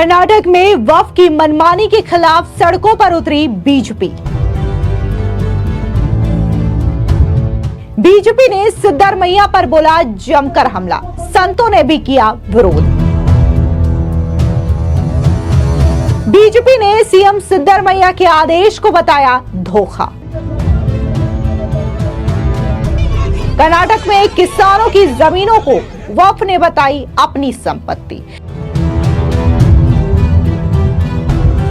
कर्नाटक में वक्फ की मनमानी के खिलाफ सड़कों पर उतरी बीजेपी। बीजेपी ने सिद्धरमैया पर बोला जमकर हमला, संतों ने भी किया विरोध। बीजेपी ने सीएम सिद्धरमैया के आदेश को बताया धोखा। कर्नाटक में किसानों की जमीनों को वक्फ ने बताई अपनी संपत्ति।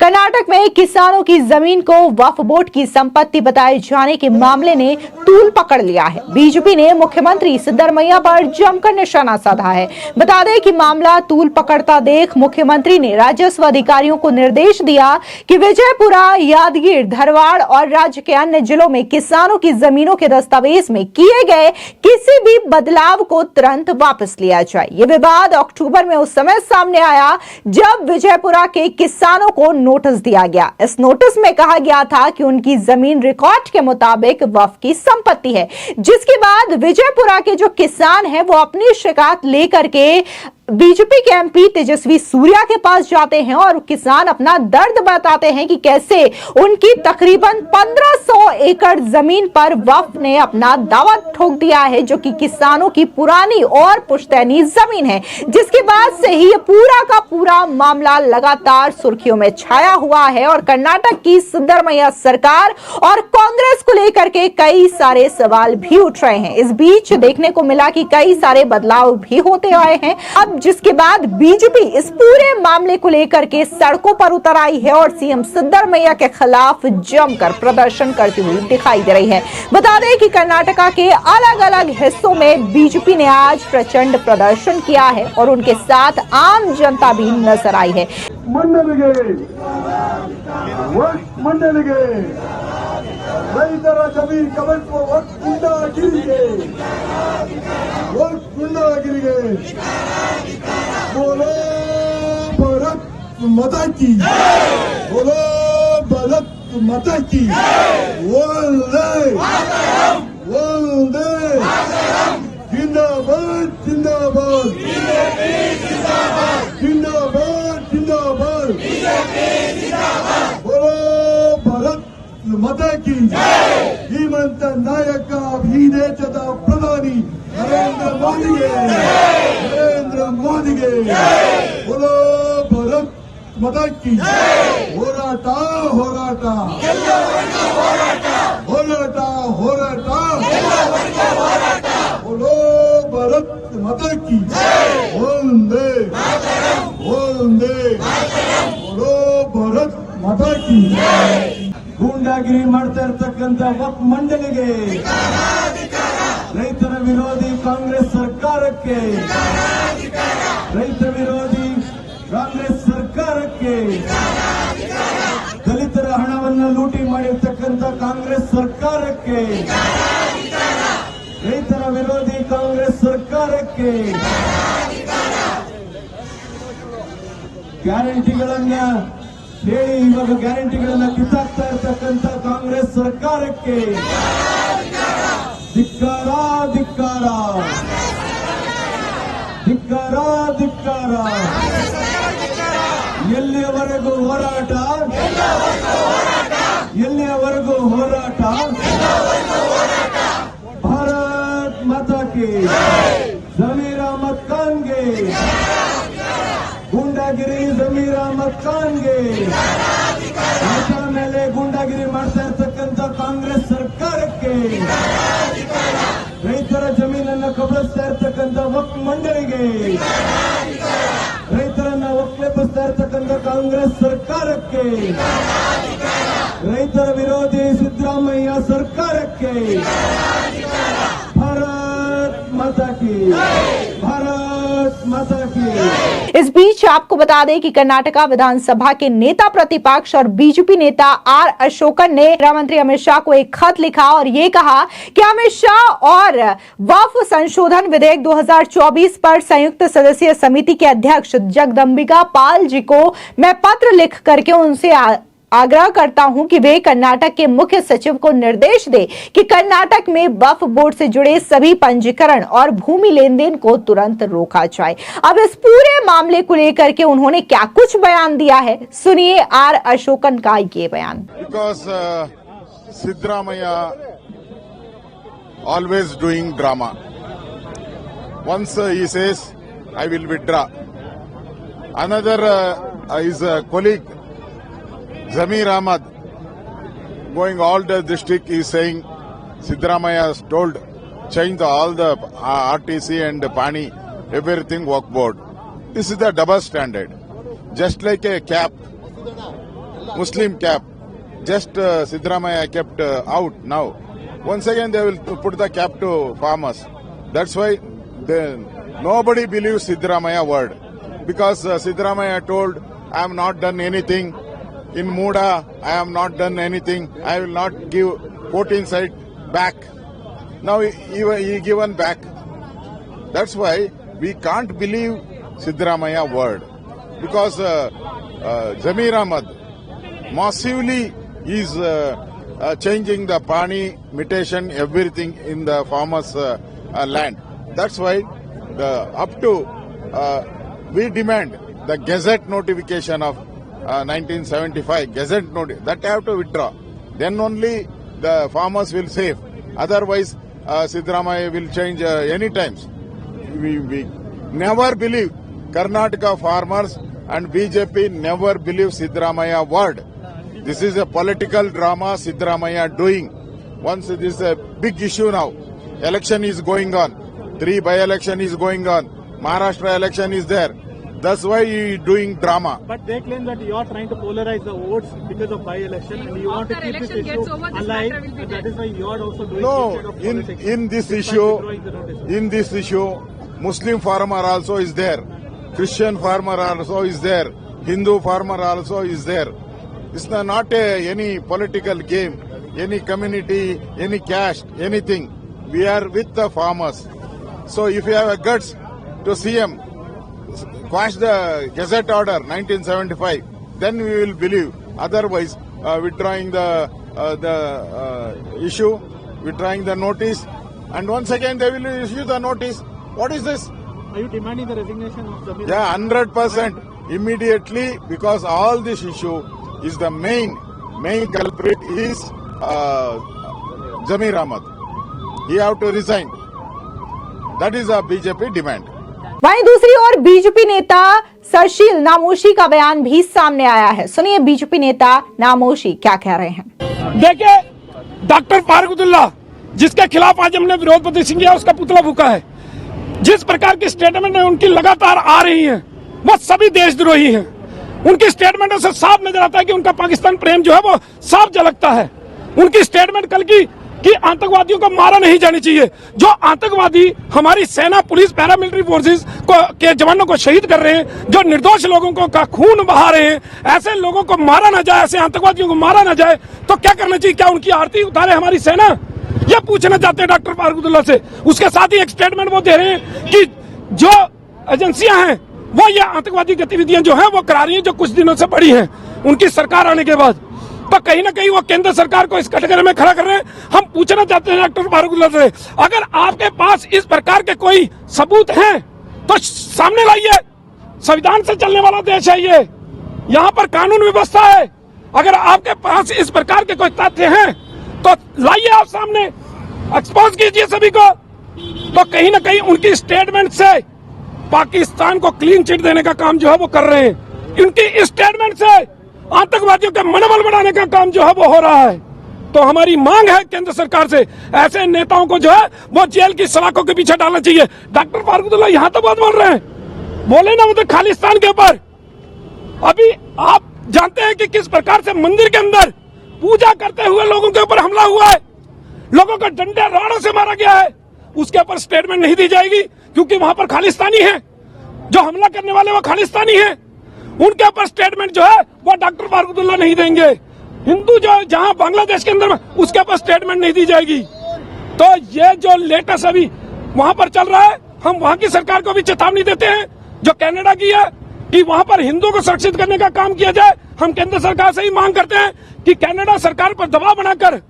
कर्नाटक में किसानों की जमीन को वक्फ बोर्ड की संपत्ति बताए जाने के मामले ने तूल पकड़ लिया है। बीजेपी ने मुख्यमंत्री सिद्धरमैया पर जमकर निशाना साधा है। बता दें कि मामला तूल पकड़ता देख मुख्यमंत्री ने राजस्व अधिकारियों को निर्देश दिया कि विजयपुरा, यादगीर, धारवाड़ और राज्य के अन्य जिलों में किसानों की जमीनों के दस्तावेज में किए गए किसी भी बदलाव को तुरंत वापस लिया जाए। ये विवाद अक्टूबर में उस समय सामने आया जब विजयपुरा के किसानों को नोटिस दिया गया। इस नोटिस में कहा गया था कि उनकी जमीन रिकॉर्ड के मुताबिक वक्फ की संपत्ति है, जिसके बाद विजयपुरा के जो किसान हैं वो अपनी शिकायत लेकर के बीजेपी के एमपी तेजस्वी सूर्या के पास जाते हैं और किसान अपना दर्द बताते हैं कि कैसे उनकी तकरीबन 1500 एकड़ जमीन पर वक्फ ने अपना दावा ठोक दिया है, जो कि किसानों की पुरानी और पुश्तैनी जमीन है। जिसके बाद से ही ये पूरा का पूरा मामला लगातार सुर्खियों में छाया हुआ है और कर्नाटक की सिद्धरमैया सरकार और कांग्रेस को लेकर के कई सारे सवाल भी उठ रहे हैं। इस बीच देखने को मिला कि कई सारे बदलाव भी होते आए हैं, अब जिसके बाद बीजेपी इस पूरे मामले को लेकर के सड़कों पर उतर आई है और सीएम सिद्धरमैया के खिलाफ जमकर प्रदर्शन करती हुई दिखाई दे रही है। बता दें कि कर्नाटका के अलग अलग हिस्सों में बीजेपी ने आज प्रचंड प्रदर्शन किया है और उनके साथ आम जनता भी नजर आई है। ರೈತರ ಜಮೀನು ಕಬಳಿಸುವ ವಕ್ಫ್ ಗೂಂಡಾಗಿರಿಗೆ बोलो भारत माता की, बोलो भारत माता की, वंदे वंदे, जिंदाबाद जिंदाबाद, जिंदाबाद जिंदाबाद, बोलो भारत माता की। ಶ್ರೀಮಂತ ನಾಯಕ ಈ ದೇಶದ ಪ್ರಧಾನಿ ನರೇಂದ್ರ ಮೋದಿಗೆ बोलो भारत माता की। ಹೋರಾಟ ಹೋರಾಟ ಹೋರಾಟ ಹೋರಾಟ, बोलो भारत माता की, वंदे वंदे, बोलो भारत माता की। ಗೂಂಡಾಗಿರಿ ಮಾಡ್ತಾ ಇರ್ತಕ್ಕಂಥ ವಕ್ಫ್ ಮಂಡಳಿಗೆ, ರೈತರ ವಿರೋಧಿ ಕಾಂಗ್ರೆಸ್ ಸರ್ಕಾರಕ್ಕೆ, ರೈತ ವಿರೋಧಿ ಕಾಂಗ್ರೆಸ್ ಸರ್ಕಾರಕ್ಕೆ, ದಲಿತರ ಹಣವನ್ನು ಲೂಟಿ ಮಾಡಿರ್ತಕ್ಕಂಥ ಕಾಂಗ್ರೆಸ್ ಸರ್ಕಾರಕ್ಕೆ, ರೈತರ ವಿರೋಧಿ ಕಾಂಗ್ರೆಸ್ ಸರ್ಕಾರಕ್ಕೆ, ಗ್ಯಾರಂಟಿಗಳನ್ನ ಹೇಳಿ ಇವಾಗ ಗ್ಯಾರಂಟಿಗಳನ್ನ ಕಿತ್ತಾಕ್ತಾ ಇರ್ತಕ್ಕಂಥ ಕಾಂಗ್ರೆಸ್ ಸರ್ಕಾರಕ್ಕೆ ಧಿಕ್ಕಾರ ಧಿಕ್ಕಾರ ಧಿಕ್ಕಾರ ಧಿಕ್ಕಾರ। ಎಲ್ಲಿಯವರೆಗೂ ಹೋರಾಟ, ಎಲ್ಲಿಯವರೆಗೂ ಹೋರಾಟ, ಭಾರತ್ ಮಾತಾ ಕಿ, ಜಮೀರ್ ಅಹಮದ್ ಖಾನ್ಗೆ, ಗೂಂಡಾಗಿರಿ ಜಮೀರ್ ಅಹಮದ್ ಖಾನ್ಗೆ, ರೈತರ ಮೇಲೆ ಗೂಂಡಾಗಿರಿ ಮಾಡ್ತಾ ಇರ್ತಕ್ಕಂಥ ಕಾಂಗ್ರೆಸ್ ಸರ್ಕಾರಕ್ಕೆ, ರೈತರ ಜಮೀನನ್ನ ಕಬಳಿಸ್ತಾ ಇರ್ತಕ್ಕಂಥ ವಕ್ಫ್ ಮಂಡಳಿಗೆ, ರೈತರನ್ನ ಒಕ್ಕಲೆಬ್ಬಿಸ್ತಾ ಇರ್ತಕ್ಕಂಥ ಕಾಂಗ್ರೆಸ್ ಸರ್ಕಾರಕ್ಕೆ, ರೈತರ ವಿರೋಧಿ ಸಿದ್ದರಾಮಯ್ಯ ಸರ್ಕಾರಕ್ಕೆ भारत माता की, भारत माता की। इस बीच आपको बता दें कि कर्नाटका विधानसभा के नेता प्रतिपक्ष और बीजेपी नेता आर अशोकन ने गृह मंत्री अमित शाह को एक खत लिखा और ये कहा कि अमित शाह और वक्फ संशोधन विधेयक 2024 पर संयुक्त सदस्यीय समिति के अध्यक्ष जगदंबिका पाल जी को मैं पत्र लिख करके उनसे आग्रह करता हूं कि वे कर्नाटक के मुख्य सचिव को निर्देश दे कि कर्नाटक में वक्फ बोर्ड से जुड़े सभी पंजीकरण और भूमि लेन देन को तुरंत रोका जाए। अब इस पूरे मामले को लेकर के उन्होंने क्या कुछ बयान दिया है, सुनिए आर अशोकन का ये बयान। Because Siddaramaiah always doing drama. Once he says, I will withdraw. Another his colleague Zamir Ahmad going all the district is saying Siddaramaiah has told change all the RTC and Pani everything work board. This is the double standard. Just like a cap, Muslim cap. Just Siddaramaiah kept out now. Once again they will put the cap to farmers. That's why nobody believes Siddaramaiah word. Because Siddaramaiah told, I have not done anything. In Muda, I have not done anything. I will not give 14 site back. Now he given back. That's why we can't believe Siddaramaiah word. Because Zamir Ahmad massively is changing the Pani, mutation, everything in the farmers' land. That's why up to we demand the Gazette notification of 1975, Gazette notice, that have to withdraw. Then only the farmers will save. Otherwise, Siddaramaiah will change any times. We never believe Karnataka farmers and BJP never believe Siddaramaiah word. This is a political drama Siddaramaiah doing. Once it is a big issue now. Election is going on. 3 by-election is going on. Maharashtra election is there. That's why he is doing drama. But they claim that you are trying to polarize the votes because of by-election and you want to keep this issue alive. And that is why you are also doing No, instead of politics. in this issue, Muslim farmer also is there. Christian farmer also is there. Hindu farmer also is there. It's not any political game, any community, any caste, anything. We are with the farmers. So if you have a guts to CM, quash the Gazette order 1975, then we will believe. Otherwise, withdrawing the issue, withdrawing the notice, and once again they will issue the notice. What is this? Are you demanding the resignation of Zamir? Yeah, 100% immediately, because all this issue is the main culprit is Zamir Ahmad. He have to resign. That is a BJP demand. वहीं दूसरी ओर BJP नेता सरशील नामोशी का बयान भी सामने आया है। सुनिए बीजेपी नेता नामोशी क्या कह रहे हैं। देखिए, डॉक्टर फारूक अब्दुल्ला जिसके खिलाफ आज हमने विरोध प्रदर्शन किया, उसका पुतला फूका है। जिस प्रकार की स्टेटमेंट उनकी लगातार आ रही है, वो सभी देशद्रोही हैं। उनकी स्टेटमेंटों से साफ नजर आता है कि उनका पाकिस्तान प्रेम जो है वो साफ झलकता है। उनकी स्टेटमेंट कल की कि आतंकवादियों को मारा नहीं जाना चाहिए। जो आतंकवादी हमारी सेना, पुलिस, पैरामिलिट्री फोर्सेस के जवानों को शहीद कर रहे हैं, जो निर्दोष लोगों को का खून बहा रहे हैं, ऐसे लोगों को मारा ना जाए, ऐसे आतंकवादियों को मारा ना जाए, तो क्या करना चाहिए? क्या उनकी आरती उतारे हमारी सेना? ये पूछना चाहते हैं डॉक्टर फारूक अब्दुल्ला से। उसके साथ ही एक स्टेटमेंट वो दे रहे हैं कि जो एजेंसियां हैं वो ये आतंकवादी गतिविधियां जो है वो करा रही है, जो कुछ दिनों से बढ़ी है उनकी सरकार आने के बाद। तो कहीं ना कहीं वो केंद्र सरकार को इस कटघरे में खड़ा कर रहे हैं। हम पूछना चाहते हैं डॉक्टर फारूक अब्दुल्ला से, अगर आपके पास इस प्रकार के कोई सबूत हैं तो सामने लाइए। संविधान से चलने वाला देश है ये, यहाँ पर कानून व्यवस्था है। अगर आपके पास इस प्रकार के कोई तथ्य हैं तो लाइए, आप सामने एक्सपोज कीजिए सभी को। तो कहीं ना कहीं उनकी स्टेटमेंट से पाकिस्तान को क्लीन चिट देने का काम जो है वो कर रहे हैं। इनकी इस स्टेटमेंट से आतंकवादियों का मनोबल बढ़ाने का काम जो है वो हो रहा है। तो हमारी मांग है केंद्र सरकार से, ऐसे नेताओं को जो है वो जेल की सलाखों के पीछे डालना चाहिए। डॉक्टर फारूक अब्दुल्ला यहाँ तो बात बोल रहे हैं, बोले ना उधर खालिस्तान के ऊपर। अभी आप जानते हैं कि किस प्रकार से मंदिर के अंदर पूजा करते हुए लोगों के ऊपर हमला हुआ है, लोगों को डंडे राड़ों से मारा गया है। उसके ऊपर स्टेटमेंट नहीं दी जाएगी क्योंकि वहां पर खालिस्तानी है, जो हमला करने वाले वो खालिस्तानी है। उनके ऊपर स्टेटमेंट जो है वो डॉक्टर फारूक अब्दुल्ला नहीं देंगे। हिंदू जो जहां बांग्लादेश के अंदर उसके ऊपर स्टेटमेंट नहीं दी जाएगी। तो ये जो लेटेस्ट अभी वहां पर चल रहा है, हम वहां की सरकार को भी चेतावनी देते हैं जो कनाडा की है कि वहां पर हिंदुओं को सुरक्षित करने का काम किया जाए। हम केंद्र सरकार से ही मांग करते हैं कि कनाडा सरकार पर दबाव बनाकर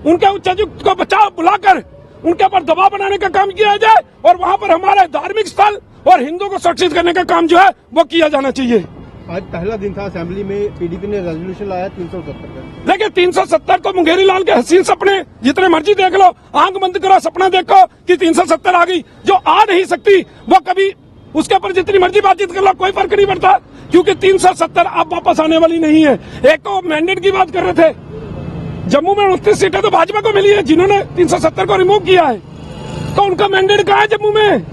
उनके उच्चायुक्त को बुलाकर उनके ऊपर दबाव बनाने का काम किया जाए और वहां पर हमारे धार्मिक स्थल और हिंदुओं को सुरक्षित करने का काम जो है वो किया जाना चाहिए। आज पहला दिन था असेंबली में, पीडीपी ने रेजोल्यूशन लाया 370 का। देखिए 370 तो मुंगेरी लाल के हसीन सपने, जितने मर्जी देख लो, आंख बंद करो सपना देखो कि 370 आ गई, जो आ नहीं सकती वो कभी उसके ऊपर जितनी मर्जी बातचीत कर लो कोई फर्क नहीं पड़ता, क्योंकि 370 अब वापस आने वाली नहीं है। एक तो मैंडेट की बात कर रहे थे, जम्मू में 29 सीटें तो भाजपा को मिली है, जिन्होंने 370 को रिमूव किया है, तो उनका मैंडेट कहाँ है जम्मू में?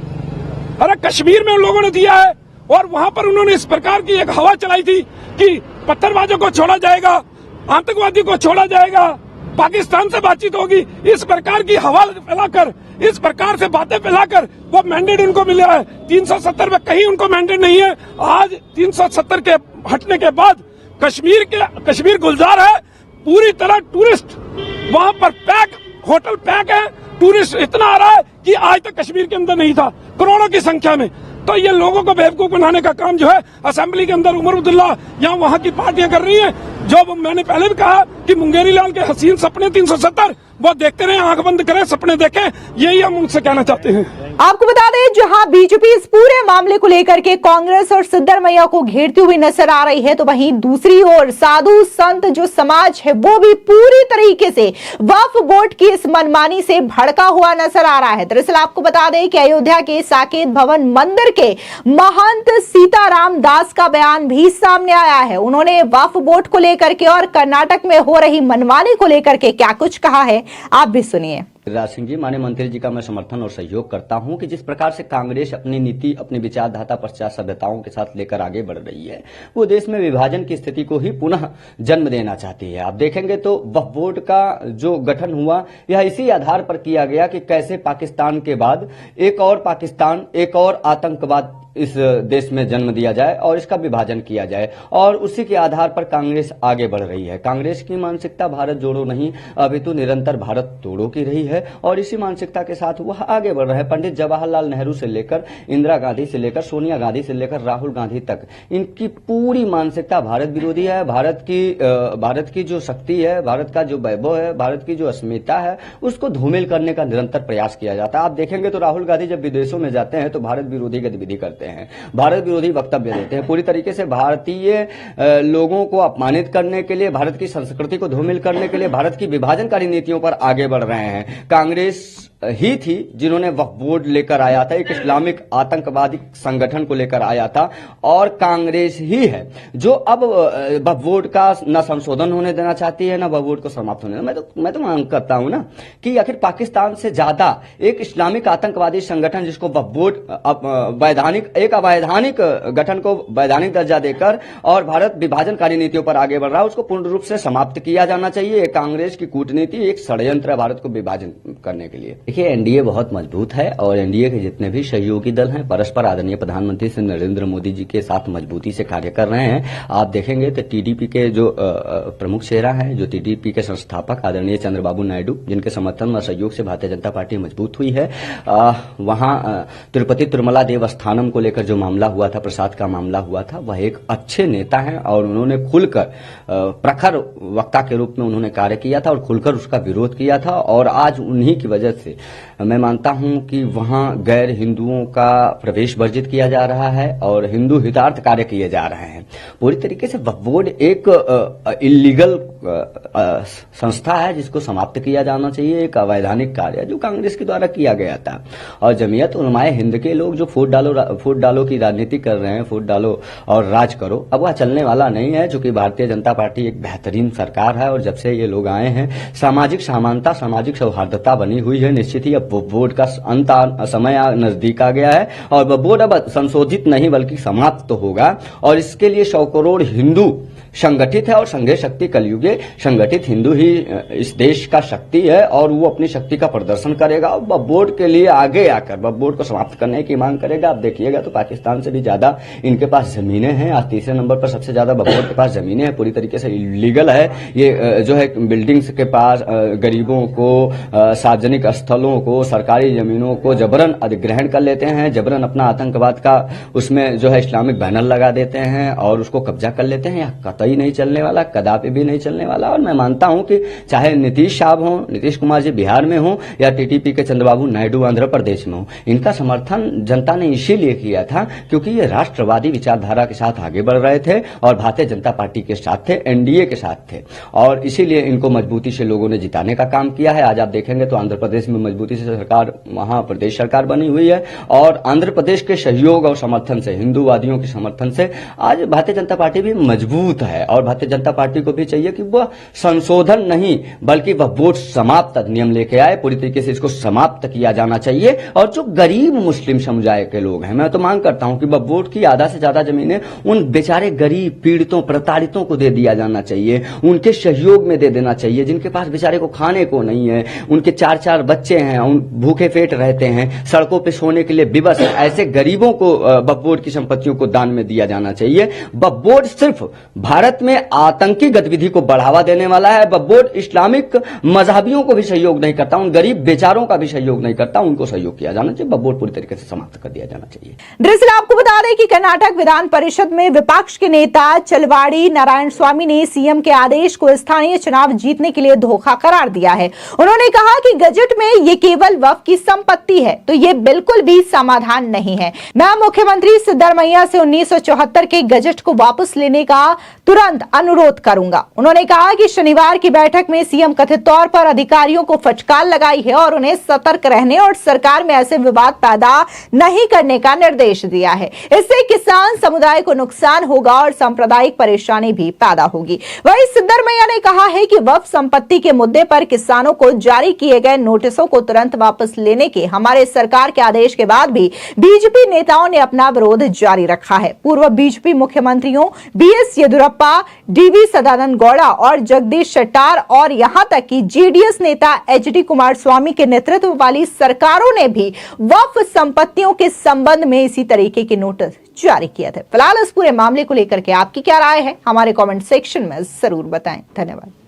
अरे कश्मीर में उन लोगों ने दिया है और वहां पर उन्होंने इस प्रकार की एक हवा चलाई थी कि पत्थरबाजों को छोड़ा जाएगा, आतंकवादी को छोड़ा जाएगा, पाकिस्तान से बातचीत होगी, इस प्रकार की हवा फैलाकर, इस प्रकार से बातें फैलाकर वो मैंडेट उनको मिला है। 370 में कहीं उनको मैंडेट नहीं है। आज 370 के हटने के बाद कश्मीर गुलजार है, पूरी तरह टूरिस्ट वहां पर पैक, होटल पैक है, टूरिस्ट इतना आ रहा है कि आज तक कश्मीर के अंदर नहीं था, करोड़ों की संख्या में। तो ये लोगों को बेवकूफ बनाने का काम जो है असेंबली के अंदर उमर अब्दुल्ला या वहां की पार्टियां कर रही हैं। जो मैंने पहले भी कहा कि मुंगेरी लाल के हसीन सपने 370 वो देखते रहे, आंख बंद करें, सपने देखें, यही हम उनसे कहना चाहते हैं। आपको बता दें, जहां बीजेपी इस पूरे मामले को लेकर के कांग्रेस और सिद्धरमैया को घेरती हुई नजर आ रही है, तो वहीं दूसरी ओर साधु संत जो समाज है वो भी पूरी तरीके से वक्फ बोर्ड की इस मनमानी से भड़का हुआ नजर आ रहा है। दरअसल आपको बता दें कि अयोध्या के साकेत भवन मंदिर के महंत सीताराम दास का बयान भी सामने आया है। उन्होंने वक्फ बोर्ड को लेकर के और कर्नाटक में हो रही मनमानी को लेकर के क्या कुछ कहा है, आप भी सुनिए। राज सिंह जी, माननीय मंत्री जी का मैं समर्थन और सहयोग करता हूं कि जिस प्रकार से कांग्रेस अपनी नीति, अपनी विचारधारा पश्चात सभ्यताओं के साथ लेकर आगे बढ़ रही है, वो देश में विभाजन की स्थिति को ही पुनः जन्म देना चाहती है। आप देखेंगे तो वक्फ बोर्ड का जो गठन हुआ यह इसी आधार पर किया गया कि कैसे पाकिस्तान के बाद एक और पाकिस्तान, एक और आतंकवाद इस देश में जन्म दिया जाए और इसका विभाजन किया जाए, और उसी के आधार पर कांग्रेस आगे बढ़ रही है। कांग्रेस की मानसिकता भारत जोड़ो नहीं, अपितु निरंतर भारत तोड़ो की रही है और इसी मानसिकता के साथ वह आगे बढ़ रहा है। पंडित जवाहरलाल नेहरू से लेकर इंदिरा गांधी से लेकर सोनिया गांधी से लेकर राहुल गांधी तक इनकी पूरी मानसिकता भारत विरोधी है। भारत की जो शक्ति है, भारत का जो वैभव है, भारत की जो अस्मिता है, उसको धूमिल करने का निरंतर प्रयास किया जाता है। आप देखेंगे तो राहुल गांधी जब विदेशों में जाते हैं तो भारत विरोधी गतिविधि करते हैं, भारत विरोधी वक्तव्य देते हैं, पूरी तरीके से भारतीय लोगों को अपमानित करने के लिए, भारत की संस्कृति को धूमिल करने के लिए, भारत की विभाजनकारी नीतियों पर आगे बढ़ रहे हैं। कांग्रेस ही थी जिन्होंने वक्फ बोर्ड लेकर आया था, एक इस्लामिक आतंकवादी संगठन को लेकर आया था, और कांग्रेस ही है जो अब वक्फ बोर्ड का न संशोधन होने देना चाहती है, न वक्फ बोर्ड को समाप्त होने देना। मैं तो मांग करता हूं ना कि आखिर पाकिस्तान से ज्यादा एक इस्लामिक आतंकवादी संगठन जिसको वक्फ बोर्ड एक अवैधानिक गठन को वैधानिक दर्जा देकर और भारत विभाजनकारी नीतियों पर आगे बढ़ रहा है, उसको पूर्ण रूप से समाप्त किया जाना चाहिए। कांग्रेस की कूटनीति एक षड्यंत्र है भारत को विभाजन करने के लिए। देखिए, एनडीए बहुत मजबूत है और एनडीए के जितने भी सहयोगी दल हैं परस्पर आदरणीय प्रधानमंत्री श्री नरेंद्र मोदी जी के साथ मजबूती से कार्य कर रहे हैं। आप देखेंगे तो टीडीपी के जो प्रमुख चेहरा हैं, जो टीडीपी के संस्थापक आदरणीय चंद्रबाबू नायडू, जिनके समर्थन और सहयोग से भारतीय जनता पार्टी मजबूत हुई है, वहां तिरुपति तिरुमला देवस्थानम को लेकर जो मामला हुआ था, प्रसाद का मामला हुआ था, वह एक अच्छे नेता हैं और उन्होंने खुलकर प्रखर वक्ता के रूप में उन्होंने कार्य किया था और खुलकर उसका विरोध किया था। और आज उन्हीं की वजह से मैं मानता हूं कि वहां गैर हिंदुओं का प्रवेश वर्जित किया जा रहा है और हिंदू हितार्थ कार्य किए जा रहे हैं। पूरी तरीके से वक्फ बोर्ड एक इलीगल संस्था है जिसको समाप्त किया जाना चाहिए, एक अवैधानिक कार्य जो कांग्रेस के द्वारा किया गया था। और जमीयत उलमाए हिंद के लोग जो फूट डालो की राजनीति कर रहे हैं, फूट डालो और राज करो, अब वह चलने वाला नहीं है, चूंकि भारतीय जनता पार्टी एक बेहतरीन सरकार है और जब से ये लोग आए हैं सामाजिक समानता, सामाजिक सौहार्दता बनी हुई है। निश्चित ही अब बोर्ड का अंत समय नजदीक आ गया है और वह बोर्ड अब संशोधित नहीं बल्कि समाप्त होगा और इसके लिए 100 करोड़ हिंदू संगठित है और संघीय शक्ति कलयुगे संगठित हिंदू ही इस देश का शक्ति है और वो अपनी शक्ति का प्रदर्शन करेगा और वक्फ बोर्ड के लिए आगे आकर वक्फ बोर्ड को समाप्त करने की मांग करेगा। आप देखिएगा तो पाकिस्तान से भी ज्यादा इनके पास जमीनें हैं, आज तीसरे नंबर पर सबसे ज्यादा वक्फ बोर्ड के पास जमीनें हैं, पूरी तरीके से इलीगल है। ये जो है बिल्डिंग्स के पास गरीबों को, सार्वजनिक स्थल स्थलों को, सरकारी जमीनों को जबरन अधिग्रहण कर लेते हैं, जबरन अपना आतंकवाद का उसमें जो है इस्लामिक बैनर लगा देते हैं और उसको कब्जा कर लेते हैं। यह कतई नहीं चलने वाला, कदापि भी नहीं चलने वाला। और मैं मानता हूं कि चाहे नीतीश साहब हों, नीतीश कुमार जी बिहार में हों या टीटीपी के चंद्रबाबू नायडू आंध्र प्रदेश में हो, इनका समर्थन जनता ने इसीलिए किया था क्योंकि ये राष्ट्रवादी विचारधारा के साथ आगे बढ़ रहे थे और भारतीय जनता पार्टी के साथ थे, एनडीए के साथ थे, और इसीलिए इनको मजबूती से लोगों ने जिताने का काम किया है। आज आप देखेंगे तो आंध्र प्रदेश में मजबूती से सरकार, वहां प्रदेश सरकार बनी हुई है और आंध्र प्रदेश के सहयोग और समर्थन से, हिंदूवादियों के समर्थन से आज भारतीय जनता पार्टी भी मजबूत है। और भारतीय जनता पार्टी को भी चाहिए कि वह संशोधन नहीं बल्कि वह वोट समाप्त अधिनियम लेके आए, पूरी तरीके से इसको समाप्त किया जाना चाहिए। और जो गरीब मुस्लिम समुदाय के लोग हैं, मैं तो मांग करता हूं कि वह वोट की आधा से ज्यादा जमीनें उन बेचारे गरीब पीड़ितों प्रताड़ितों को दे दिया जाना चाहिए, उनके सहयोग में दे देना चाहिए, जिनके पास बेचारे को खाने को नहीं है, उनके 4-4 बच्चे हैं, उन भूखे पेट रहते हैं, सड़कों पे सोने के लिए विवश है, ऐसे गरीबों को बोर्ड की संपत्तियों को दान में दिया जाना चाहिए। बोर्ड सिर्फ भारत में आतंकी गतिविधि को बढ़ावा देने वाला है, बोर्ड इस्लामिक मजहबियों को भी सहयोग नहीं करता, उन गरीब बेचारों का भी सहयोग नहीं करता, उनको सहयोग किया जाना चाहिए। बोर्ड पूरी तरीके से समाप्त कर दिया जाना चाहिए। दरअसल आपको बता दें कि कर्नाटक विधान परिषद में विपक्ष के नेता चलवाड़ी नारायण स्वामी ने सीएम के आदेश को स्थानीय चुनाव जीतने के लिए धोखा करार दिया है। उन्होंने कहा कि गजट में ये केवल वक्फ की संपत्ति है, तो ये बिल्कुल भी समाधान नहीं है। मैं मुख्यमंत्री सिद्धरमैया से 1974 के गजट को वापस लेने का तुरंत अनुरोध करूंगा। उन्होंने कहा कि शनिवार की बैठक में सीएम कथित तौर पर अधिकारियों को फटकार लगाई है और उन्हें सतर्क रहने और सरकार में ऐसे विवाद पैदा नहीं करने का निर्देश दिया है। इससे किसान समुदाय को नुकसान होगा और सांप्रदायिक परेशानी भी पैदा होगी। वहीं सिद्धरमैया ने कहा है कि वक्फ संपत्ति के मुद्दे पर किसानों को जारी किए गए नोटिसों को तुरंत वापस लेने के हमारे सरकार के आदेश के बाद भी बीजेपी नेताओं ने अपना विरोध जारी रखा है। पूर्व बीजेपी मुख्यमंत्रियों बीएस येदियुरप्पा, डीवी सदानंद गौड़ा और जगदीश शेट्टार और यहां तक कि जेडीएस नेता एचडी कुमारस्वामी के नेतृत्व वाली सरकारों ने भी वक्फ संपत्तियों के संबंध में इसी तरीके के नोटिस जारी किए थे। फिलहाल इस पूरे मामले को लेकर के आपकी क्या राय है, हमारे कमेंट सेक्शन में जरूर बताएं। धन्यवाद।